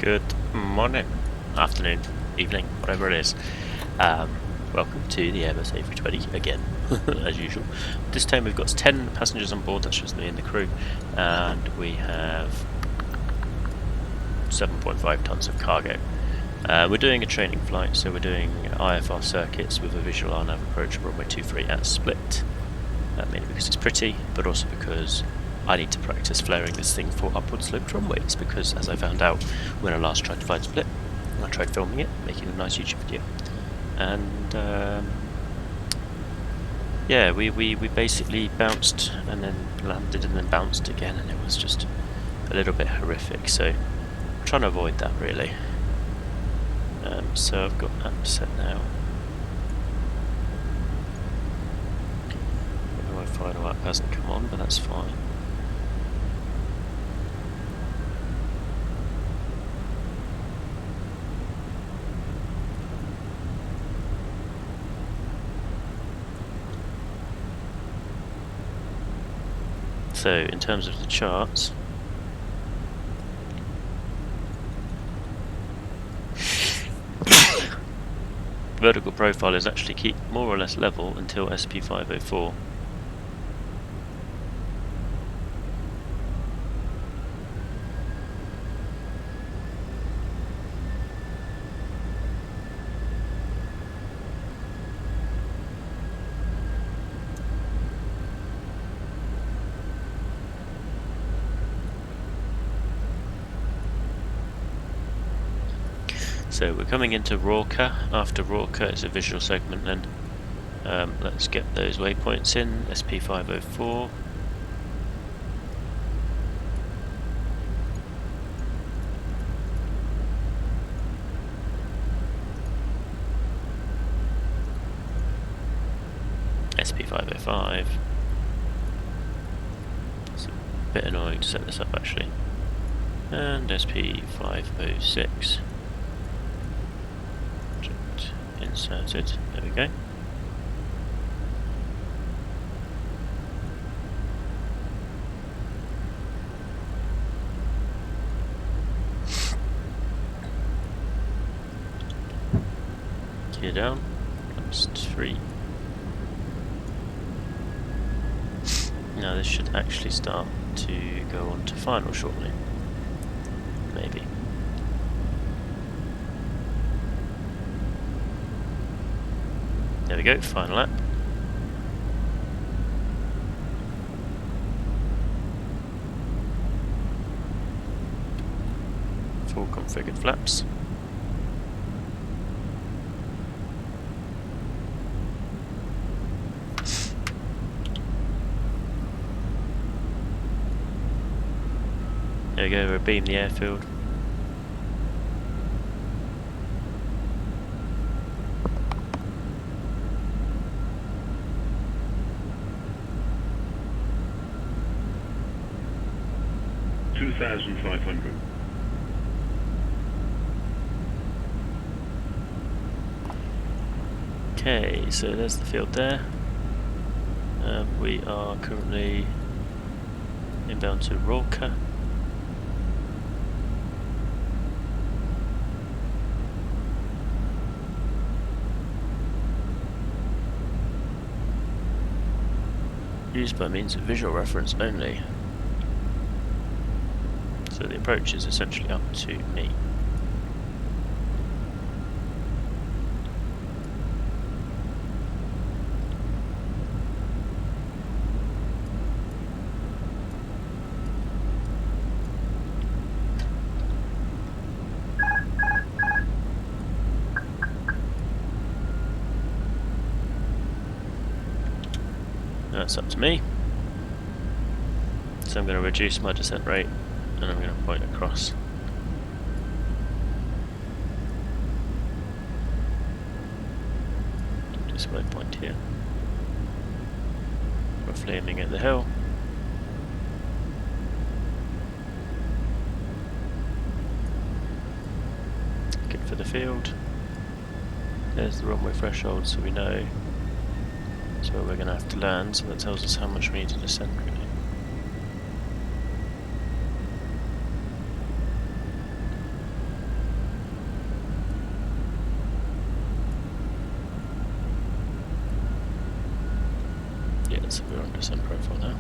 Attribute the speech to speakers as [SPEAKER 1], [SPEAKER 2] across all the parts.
[SPEAKER 1] Good morning, afternoon, evening, whatever it is. Welcome to the Airbus A320 again, as usual. This time we've got 10 passengers on board, that's just me and the crew, and we have 7.5 tons of cargo. We're doing a training flight, so we're doing IFR circuits with a visual RNAV approach runway 23 at split, mainly because it's pretty, but also because I need to practice flaring this thing for upward sloped runways, because as I found out when I last tried to fly split, I tried filming it, making a nice YouTube video, and yeah, we basically bounced and then landed and then bounced again, and it was just a little bit horrific, so I'm trying to avoid that really. So I've got that set now. My final app hasn't come on, but that's fine. So in terms of the charts, vertical profile is actually keep more or less level until SP504. So we're coming into Rorca. After Rorca it's a visual segment then. Let's get those waypoints in. SP504. SP505. It's a bit annoying to set this up actually. And SP506. Inserted. There we go. Gear down. That's 3. Now this should actually start to go on to final shortly. Maybe. There we go, final lap. Full configured flaps. There we go, we're abeam the airfield.
[SPEAKER 2] $2,500.
[SPEAKER 1] Okay, so there's the field there. We are currently inbound to Rorca. Used by means of visual reference only. So the approach is essentially up to me. That's up to me. So I'm going to reduce my descent rate and I'm going to point across. This waypoint here. Roughly aiming at the hill. Good for the field. There's the runway threshold, so we know that's where we're going to have to land, so that tells us how much we need to descend really. So we're on descent profile now.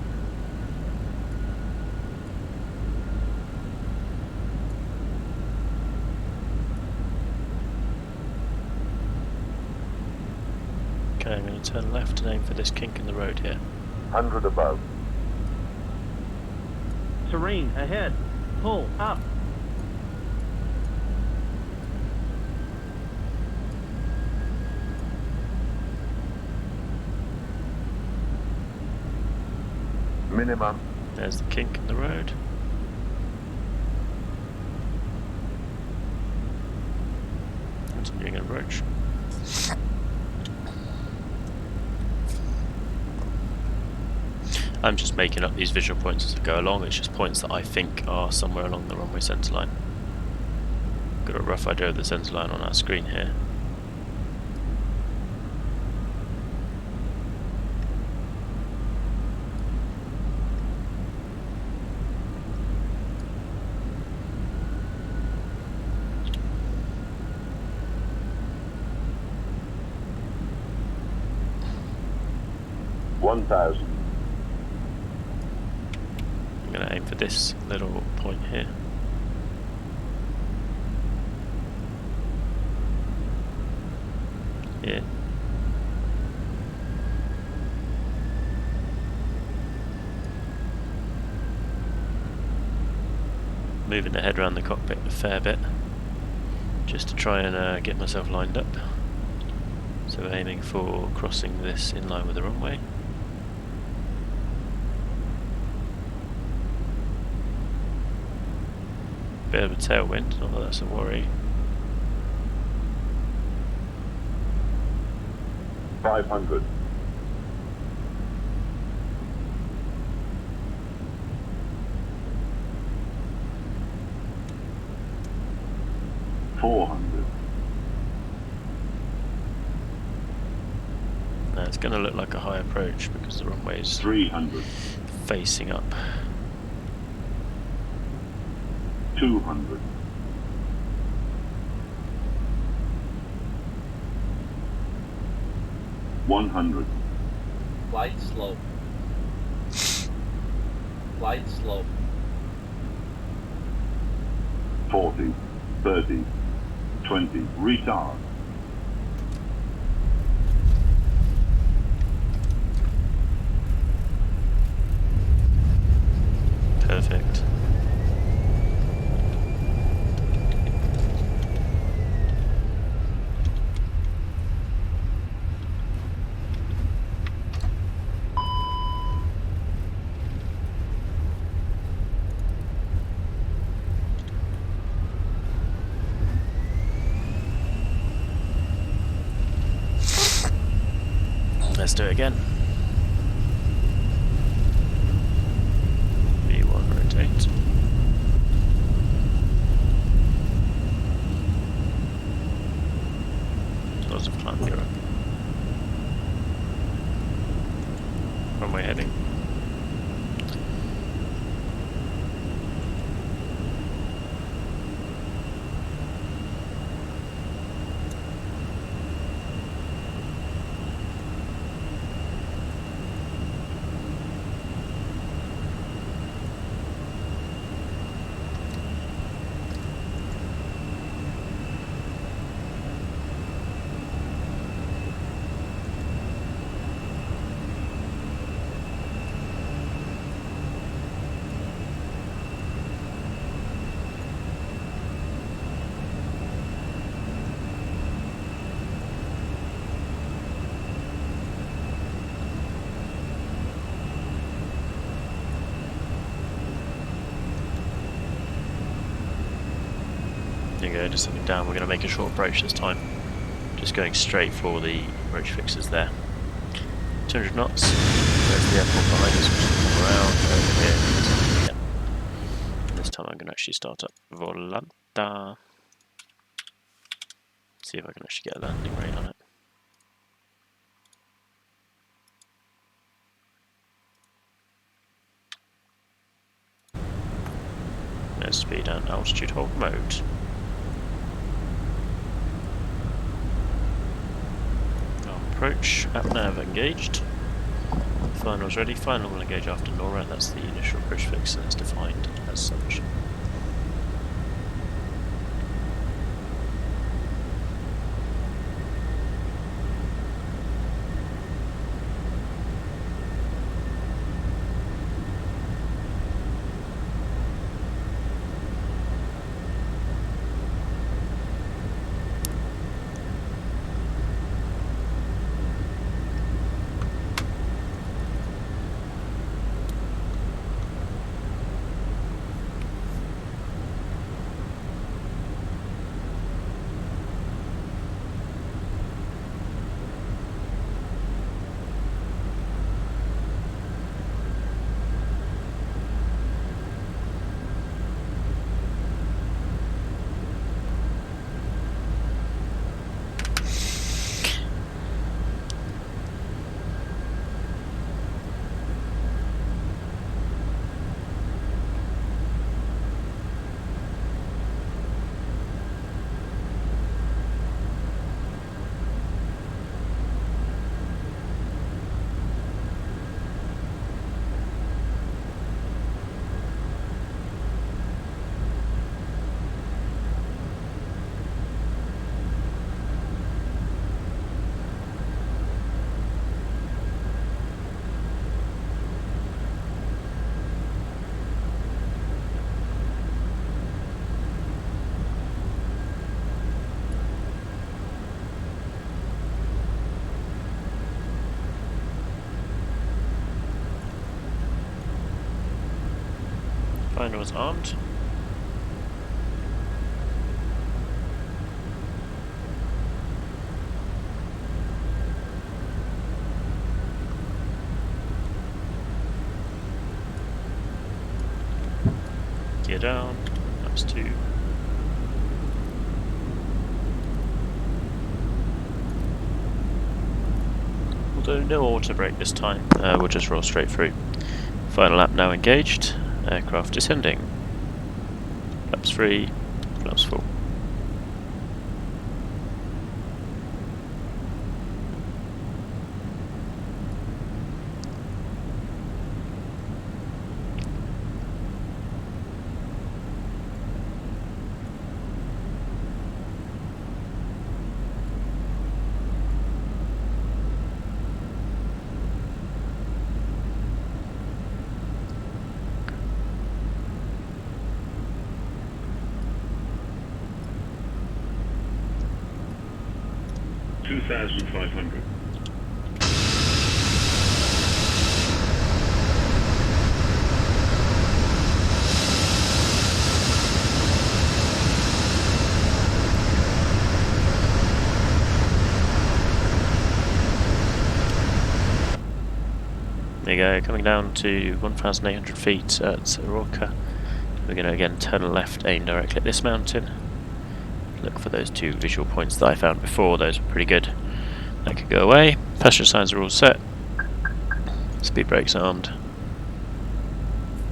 [SPEAKER 1] Okay, I'm going to turn left and aim for this kink in the road here.
[SPEAKER 2] 100 above.
[SPEAKER 3] Terrain ahead. Pull up.
[SPEAKER 2] Minimum.
[SPEAKER 1] There's the kink in the road. Continuing approach. I'm just making up these visual points as I go along. It's just points that I think are somewhere along the runway centre line. Got a rough idea of the centre line on our screen here.
[SPEAKER 2] $1,000.
[SPEAKER 1] I'm going to aim for this little point here. Here. Moving the head around the cockpit a fair bit, just to try and get myself lined up. So we're aiming for crossing this in line with the runway. Bit of a tailwind, not that that's a worry.
[SPEAKER 2] 500. 400.
[SPEAKER 1] Now it's going to look like a high approach because the runway is
[SPEAKER 2] 300.
[SPEAKER 1] facing up.
[SPEAKER 2] 200. 100.
[SPEAKER 3] Light slope. Light slope.
[SPEAKER 2] 40. 30. 20. Retard.
[SPEAKER 1] Perfect. Let's do it again. V1 rotate. Lots of climb Europe. Runway heading. There you go, just looking down, we're going to make a short approach this time. Just going straight for the approach fixes there. 200 knots, there's the airport behind us, which will come around over here. Again. This time I'm going to actually start up Volanta. See if I can actually get a landing rate on it. No speed and altitude hold mode. Approach, app nav engaged. Final's ready. Final will engage after Nora. That's the initial push fix, and it's defined as such. Final is armed. Gear down. That's 2. Although no auto brake this time, we'll just roll straight through. Final lap now engaged. Aircraft descending. Flaps free, flaps full.
[SPEAKER 2] $2,500.
[SPEAKER 1] There you go, coming down to 1,800 feet at Aurora. We're going to again turn left, aim directly at this mountain. Look for those 2 visual points that I found before, those were pretty good. That could go away. Passenger signs are all set. Speed brakes armed.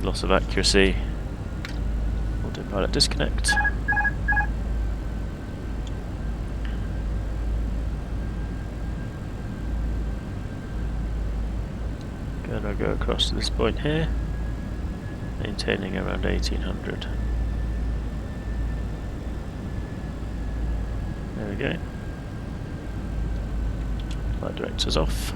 [SPEAKER 1] Loss of accuracy. Autopilot disconnect. Gonna go across to this point here, maintaining around 1800. There we go. Flight director's off.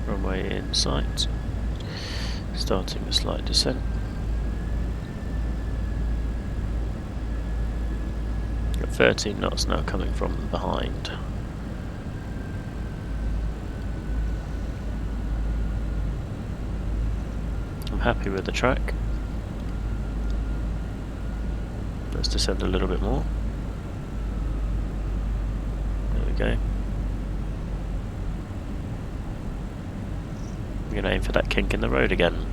[SPEAKER 1] Runway in sight. Starting a slight descent. Got 13 knots now coming from behind. I'm happy with the track. Let's descend a little bit more. There we go. I'm going to aim for that kink in the road again.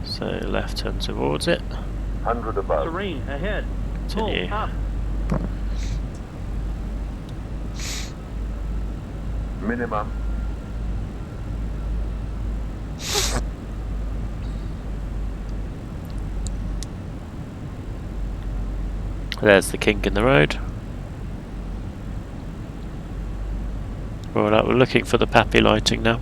[SPEAKER 1] So left turn towards it.
[SPEAKER 2] 100 above.
[SPEAKER 3] Terrain ahead.
[SPEAKER 1] Continue.
[SPEAKER 3] Pull up.
[SPEAKER 2] Minimum.
[SPEAKER 1] There's the kink in the road. Right, we're looking for the PAPI lighting now.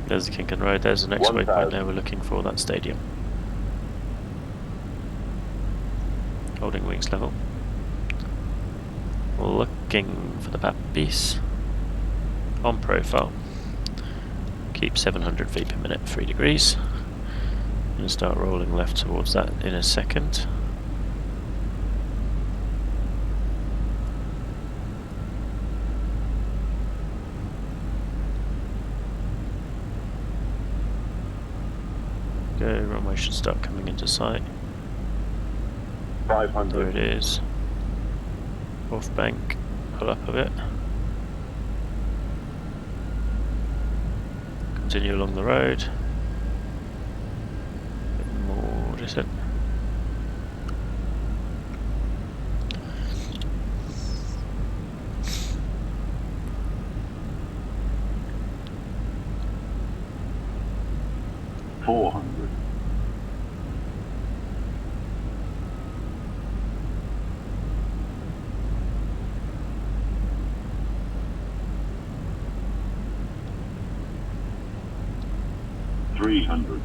[SPEAKER 1] There's the kink in the road, there's the next waypoint there we're looking for, that stadium. Holding wings level. Looking for the PAPIs. On profile. Keep 700 feet per minute, 3 degrees. And start rolling left towards that in a second. Go, runway should start coming into sight.
[SPEAKER 2] 500.
[SPEAKER 1] There it is. Off bank, pull up a bit. Continue along the road. A bit more descent.
[SPEAKER 2] $400. $300.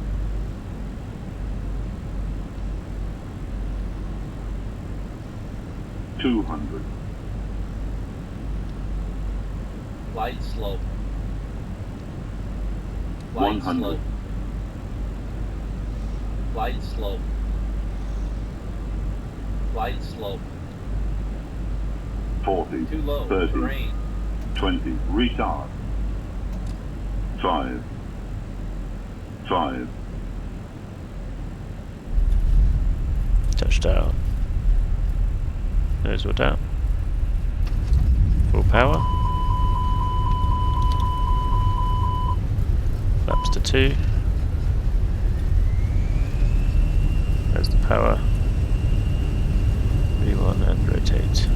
[SPEAKER 2] $200.
[SPEAKER 3] Light slope. Light
[SPEAKER 2] 100.
[SPEAKER 3] slope. Light slope. Light slope.
[SPEAKER 2] 40.
[SPEAKER 3] Too low.
[SPEAKER 2] 30.
[SPEAKER 3] Terrain.
[SPEAKER 2] 20. Retard. 5. 5.
[SPEAKER 1] Touchdown. Nose wheel down. Full power. Flaps to 2. There's the power. V1 and rotate.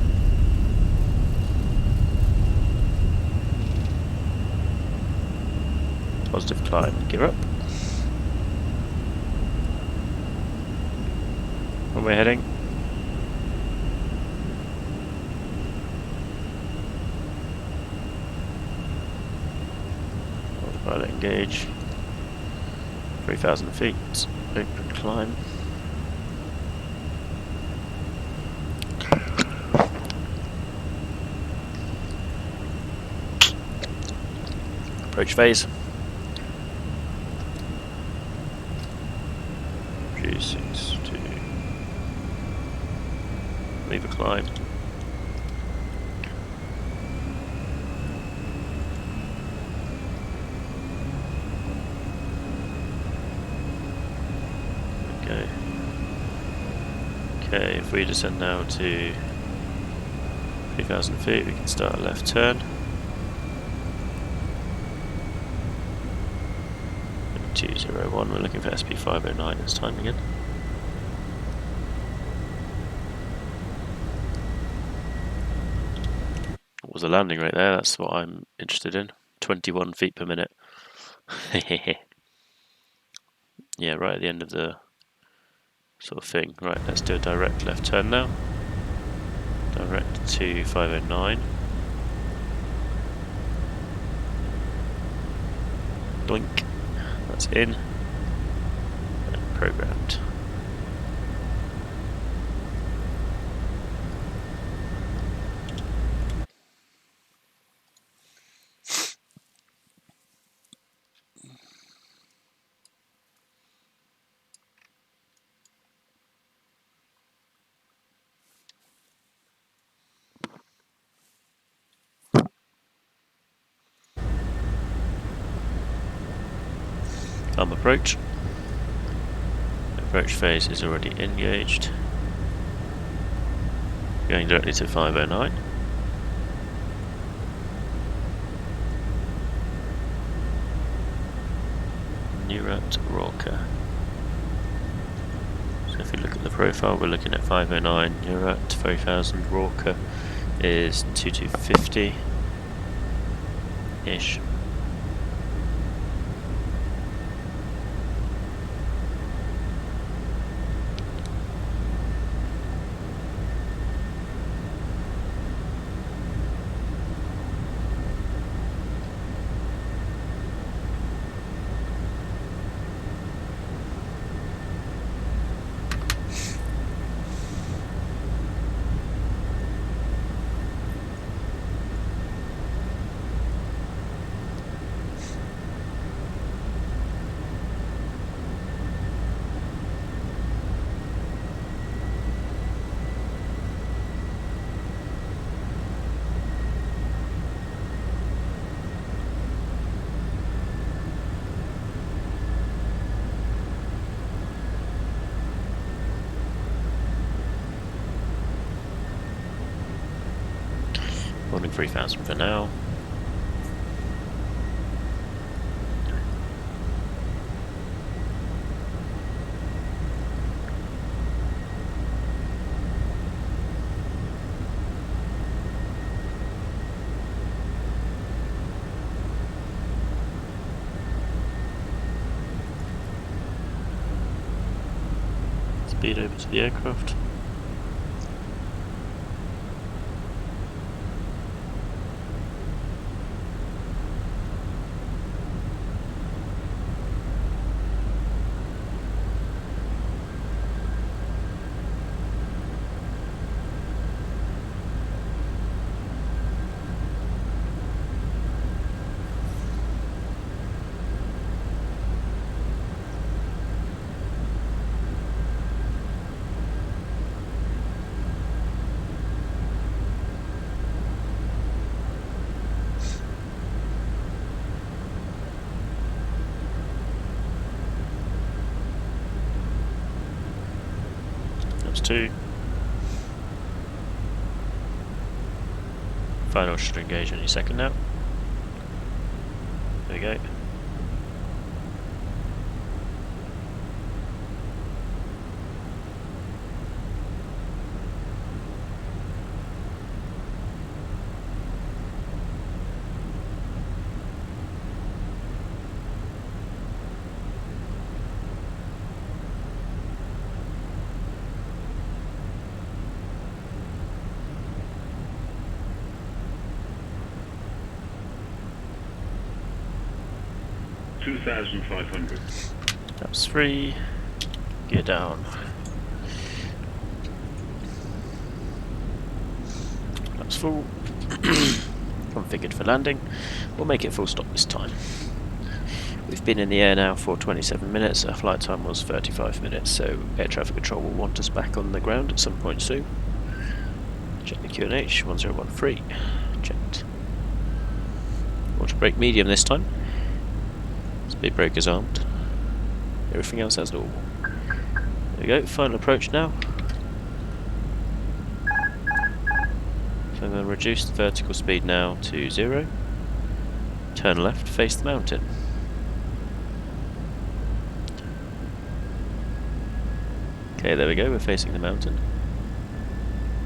[SPEAKER 1] Positive climb, gear up. Where we're heading. Autopilot engage. 3,000 feet, open climb. Approach phase. G62. Leave a climb. Okay. Okay, if we descend now to 3,000 feet, we can start a left turn. 201, we're looking for SP509 this time again. What was the landing rate there? That's what I'm interested in. 21 feet per minute. Yeah, right at the end of the sort of thing. Right, let's do a direct left turn now. Direct to 509. Blink. That's in. And programmed. Approach. Approach phase is already engaged. Going directly to 509. Neurat Rorca. So if we look at the profile, we're looking at 509 Neurat, 3000 Rorca is 2250-ish. Holding 3000 for now. Speed over to the aircraft. That's 2. Final should engage any second now. There we go.
[SPEAKER 2] $2,500.
[SPEAKER 1] That's 3. Gear down. That's full. Configured for landing. We'll make it full stop this time. We've been in the air now for 27 minutes. Our flight time was 35 minutes, so air traffic control will want us back on the ground at some point soon. Check the QNH 1013. Checked. Water brake medium this time. Speed brake is armed. Everything else as normal. There we go, final approach now. So I'm going to reduce the vertical speed now to 0. Turn left, face the mountain. Okay, there we go, we're facing the mountain.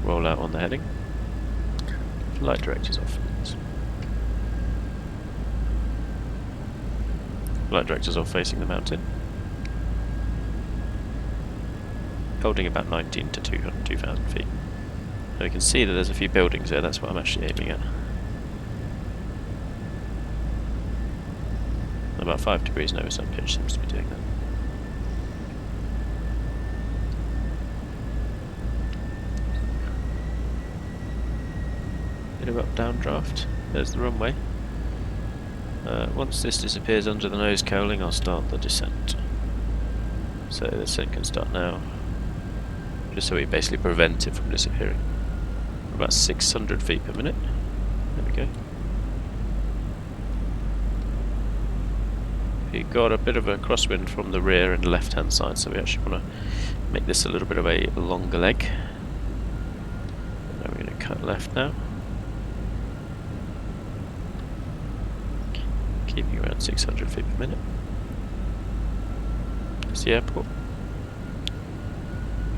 [SPEAKER 1] Roll out on the heading. Flight directors off. Flight directors off facing the mountain. Holding about 19 to 2,000 feet. So you can see that there's a few buildings there, that's what I'm actually aiming at. About 5 degrees nose up pitch seems to be doing that. Bit of up down draft. There's the runway. Once this disappears under the nose cowling, I'll start the descent. So the descent can start now, just so we basically prevent it from disappearing. About 600 feet per minute. There we go. We've got a bit of a crosswind from the rear and left hand side, so we actually want to make this a little bit of a longer leg. Now we're going to cut left now. Keeping around 600 feet per minute. It's the airport.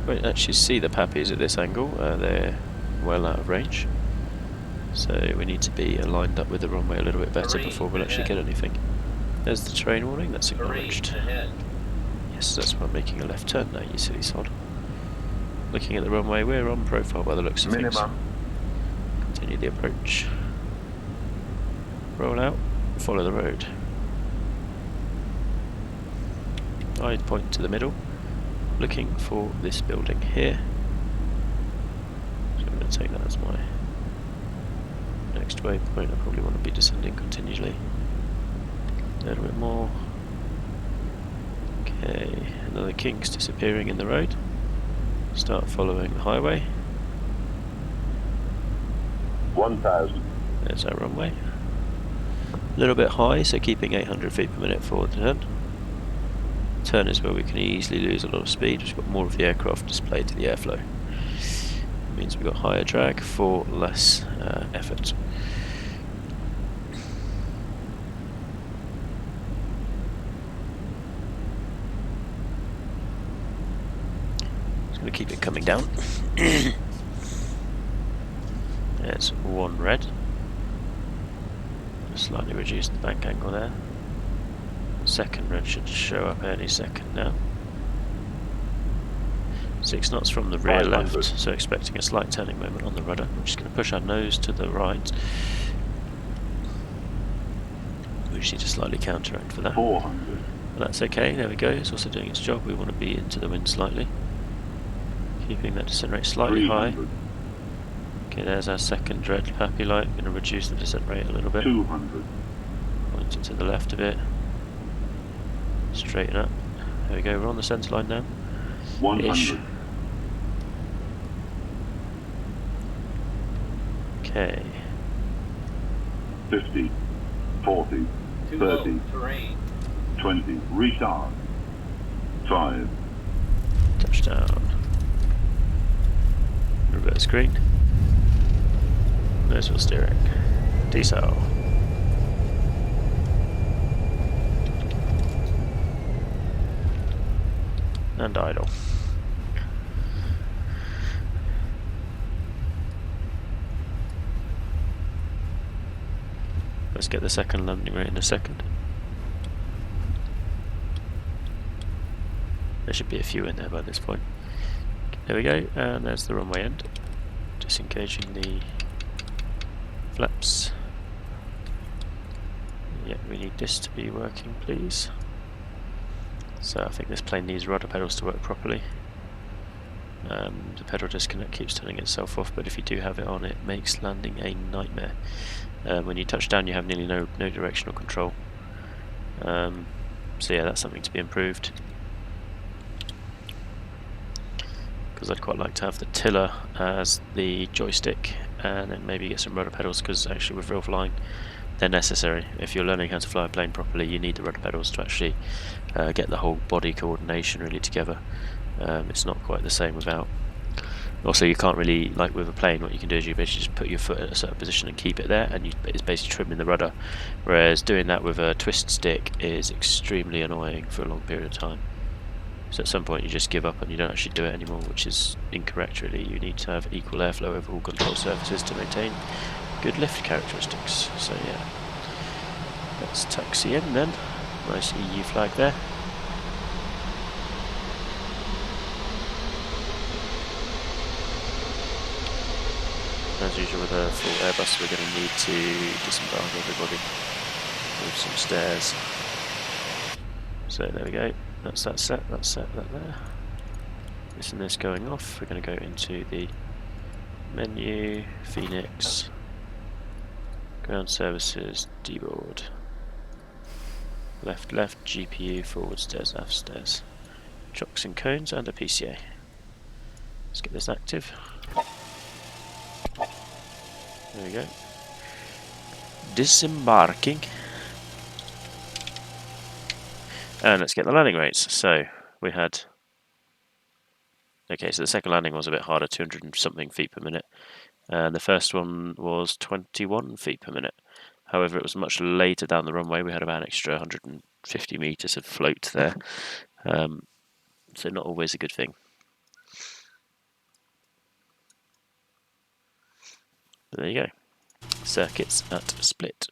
[SPEAKER 1] You won't actually see the Pappies at this angle, they're well out of range. So we need to be aligned up with the runway a little bit better before we'll actually get anything. There's the terrain warning, that's acknowledged. Yes, that's why I'm making a left turn now, you silly sod. Looking at the runway, we're on profile by the looks of things. Continue the approach. Roll out, follow the road. I point to the middle, looking for this building here. So I'm going to take that as my next waypoint. I probably want to be descending continually. A little bit more. Okay, another King's disappearing in the road. Start following the highway.
[SPEAKER 2] 1,000.
[SPEAKER 1] There's our runway. A little bit high, so keeping 800 feet per minute forward turn. Turn is where we can easily lose a lot of speed. We've got more of the aircraft displayed to the airflow. It means we've got higher drag for less effort. Going to keep it coming down. There's one red. Just slightly reduce the bank angle there. Second red should show up any second now. 6 knots from the rear left, so expecting a slight turning moment on the rudder. We're just going to push our nose to the right. We just need to slightly counteract for that.
[SPEAKER 2] 400.
[SPEAKER 1] But that's okay, there we go, it's also doing its job. We want to be into the wind slightly. Keeping that descent rate slightly high. Okay, there's our second red Pappy light. Going to reduce the descent rate a little bit.
[SPEAKER 2] 200.
[SPEAKER 1] Point it to the left a bit. Straighten up. There we go, we're on the centre line now.
[SPEAKER 2] 100.
[SPEAKER 1] Ish. Okay.
[SPEAKER 2] 50. 40. 30. 20. Retard. 5.
[SPEAKER 1] Touchdown. Reverse green. Nose wheel steering. Decel. And idle. Let's get the second landing rate in a second. There should be a few in there by this point. There we go, and there's the runway end. Disengaging the flaps. Yeah, we need this to be working, please. So I think this plane needs rudder pedals to work properly. The pedal disconnect keeps turning itself off, but if you do have it on, it makes landing a nightmare. When you touch down, you have nearly no directional control. So yeah, that's something to be improved. Because I'd quite like to have the tiller as the joystick, and then maybe get some rudder pedals, because actually with real flying they're necessary. If you're learning how to fly a plane properly, you need the rudder pedals to actually get the whole body coordination really together. It's not quite the same without. Also, you can't really, like with a plane, what you can do is you basically just put your foot at a certain position and keep it there, and it's basically trimming the rudder, whereas doing that with a twist stick is extremely annoying for a long period of time. So at some point you just give up and you don't actually do it anymore, which is incorrect really. You need to have equal airflow over all control surfaces to maintain good lift characteristics. So yeah, let's taxi in then. Nice EU flag there. As usual with a full Airbus, we're going to need to disembark everybody with some stairs. So there we go, that's that set, that there. This and this going off. We're going to go into the menu, Phoenix, ground services, deboard, left, GPU, forward stairs, aft stairs, chocks and cones, and a PCA. Let's get this active. There we go. Disembarking. And let's get the landing rates. So we had... Okay, so the second landing was a bit harder, 200 and something feet per minute. And the first one was 21 feet per minute. However, it was much later down the runway. We had about an extra 150 meters of float there. So not always a good thing. But there you go. Circuits at Split.